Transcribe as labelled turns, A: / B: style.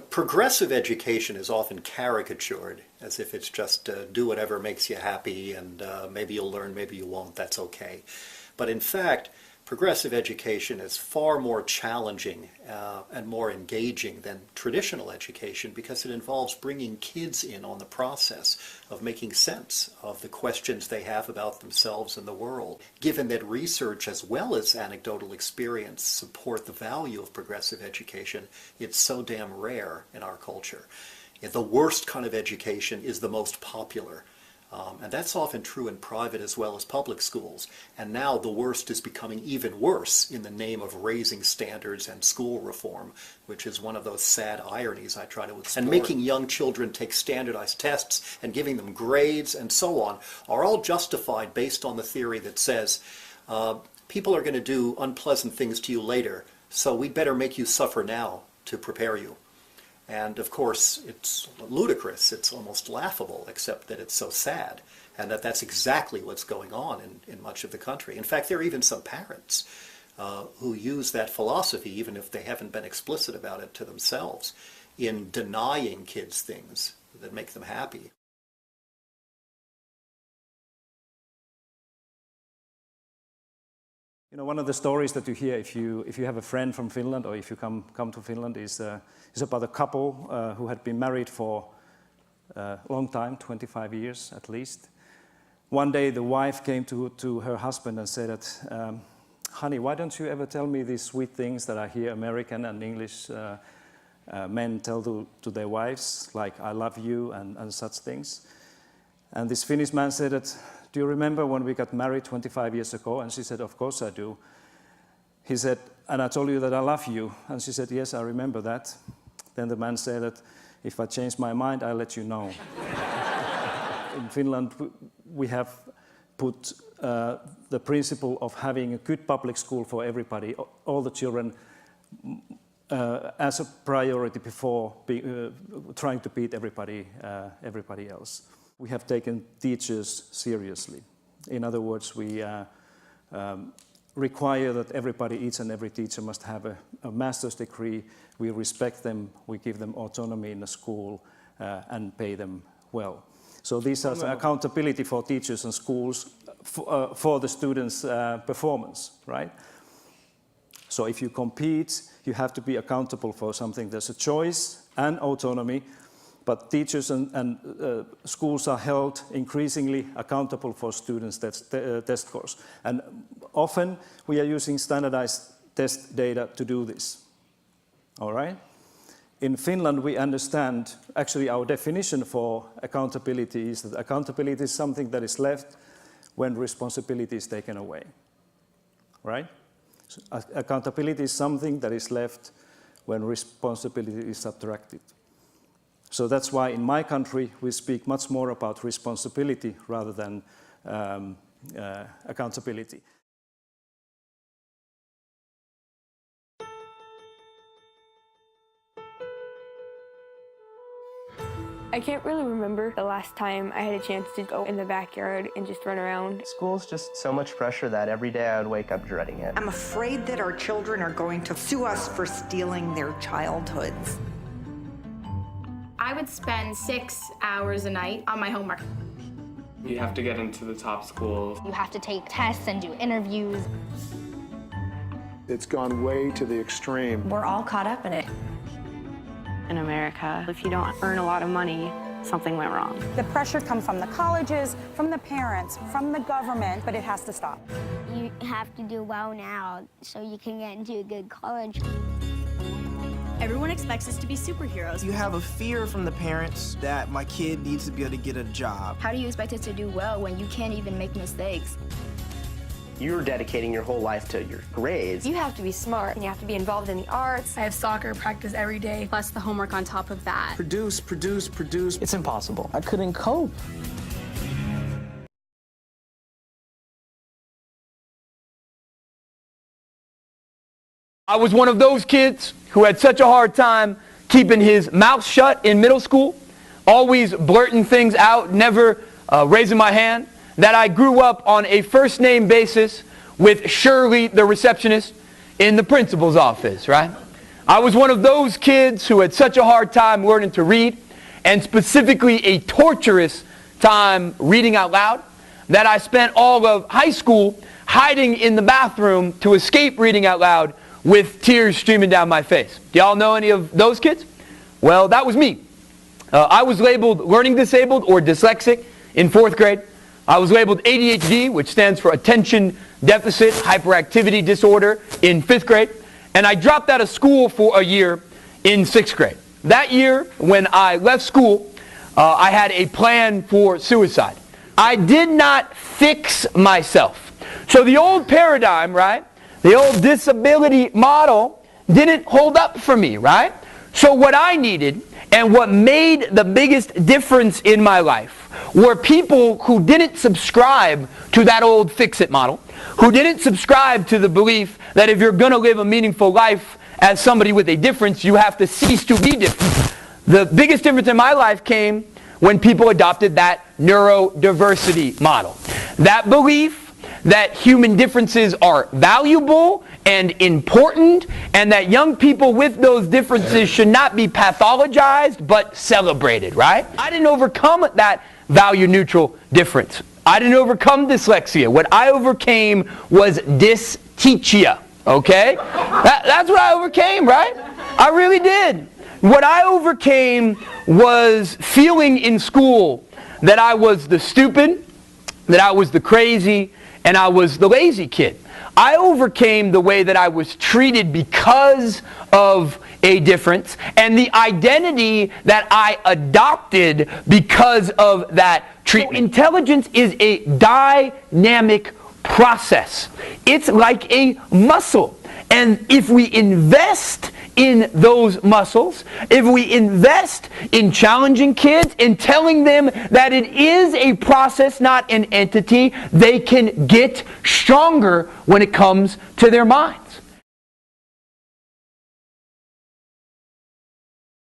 A: Progressive education is often caricatured as if it's just do whatever makes you happy and maybe you'll learn, maybe you won't, that's okay. But in fact, progressive education is far more challenging and more engaging than traditional education because it involves bringing kids in on the process of making sense of the questions they have about themselves and the world. Given that research as well as anecdotal experience support the value of progressive education, it's so damn rare in our culture. The worst kind of education is the most popular. And that's often true in private as well as public schools. And now the worst is becoming even worse in the name of raising standards and school reform, which is one of those sad ironies I try to explore. And making young children take standardized tests and giving them grades and so on are all justified based on the theory that says people are going to do unpleasant things to you later, so we'd better make you suffer now to prepare you. And of course, it's ludicrous, it's almost laughable, except that it's so sad, and that that's exactly what's going on in much of the country. In fact, there are even some parents who use that philosophy, even if they haven't been explicit about it to themselves, in denying kids things that make them happy.
B: You know, one of the stories that you hear if you have a friend from Finland or if you come to Finland is about a couple who had been married for a long time, 25 years at least. One day the wife came to her husband and said that, honey, why don't you ever tell me these sweet things that I hear American and English men tell to their wives, like I love you and such things. And this Finnish man said that, do you remember when we got married 25 years ago? And she said, of course I do. He said, and I told you that I love you. And she said, yes, I remember that. Then the man said that if I change my mind, I'll let you know. In Finland, we have put the principle of having a good public school for everybody, all the children, as a priority before trying to beat everybody else. We have taken teachers seriously. In other words, we require that each and every teacher must have a master's degree. We respect them, we give them autonomy in the school, and pay them well. So these are accountability for teachers and schools for the students' performance, right? So if you compete, you have to be accountable for something. There's a choice and autonomy, but teachers and schools are held increasingly accountable for students' test scores. And often we are using standardized test data to do this. All right? In Finland, we understand, actually our definition for accountability is that accountability is something that is left when responsibility is taken away. Right? So, accountability is something that is left when responsibility is subtracted. So that's why in my country we speak much more about responsibility rather than accountability.
C: I can't really remember the last time I had a chance to go in the backyard and just run around.
D: School's just so much pressure that every day I would wake up dreading it.
E: I'm afraid that our children are going to sue us for stealing their childhoods.
F: I would spend 6 hours a night on my homework.
G: You have to get into the top schools.
H: You have to take tests and do interviews.
I: It's gone way to the extreme.
J: We're all caught up in it.
C: In America, if you don't earn a lot of money, something went wrong.
J: The pressure comes from the colleges, from the parents, from the government, but it has to stop.
H: You have to do well now so you can get into a good college.
K: Everyone expects us to be superheroes.
L: You have a fear from the parents that my kid needs to be able to get a job.
K: How do you expect us to do well when you can't even make mistakes?
D: You're dedicating your whole life to your grades.
C: You have to be smart and you have to be involved in the arts.
F: I have soccer practice every day, plus the homework on top of that.
L: Produce.
D: It's impossible. I couldn't cope.
M: I was one of those kids who had such a hard time keeping his mouth shut in middle school, always blurting things out, never raising my hand, that I grew up on a first-name basis with Shirley, the receptionist, in the principal's office, right? I was one of those kids who had such a hard time learning to read, and specifically a torturous time reading out loud, that I spent all of high school hiding in the bathroom to escape reading out loud with tears streaming down my face. Do y'all know any of those kids? Well, that was me. I was labeled learning disabled or dyslexic in 4th grade. I was labeled ADHD, which stands for attention deficit hyperactivity disorder, in 5th grade. And I dropped out of school for a year in 6th grade. That year, when I left school, I had a plan for suicide. I did not fix myself. So the old paradigm, right? The old disability model didn't hold up for me, right? So what I needed, and what made the biggest difference in my life, were people who didn't subscribe to that old fix-it model, who didn't subscribe to the belief that if you're going to live a meaningful life as somebody with a difference, you have to cease to be different. The biggest difference in my life came when people adopted that neurodiversity model. That belief that human differences are valuable and important, and that young people with those differences should not be pathologized but celebrated, right? I didn't overcome that value-neutral difference. I didn't overcome dyslexia. What I overcame was dysteachia, okay? That's what I overcame, right? I really did. What I overcame was feeling in school that I was the stupid, that I was the crazy, and I was the lazy kid. I overcame the way that I was treated because of a difference, and the identity that I adopted because of that treatment. So intelligence is a dynamic process. It's like a muscle. And if we invest in those muscles, if we invest in challenging kids, in telling them that it is a process, not an entity, they can get stronger when it comes to their minds.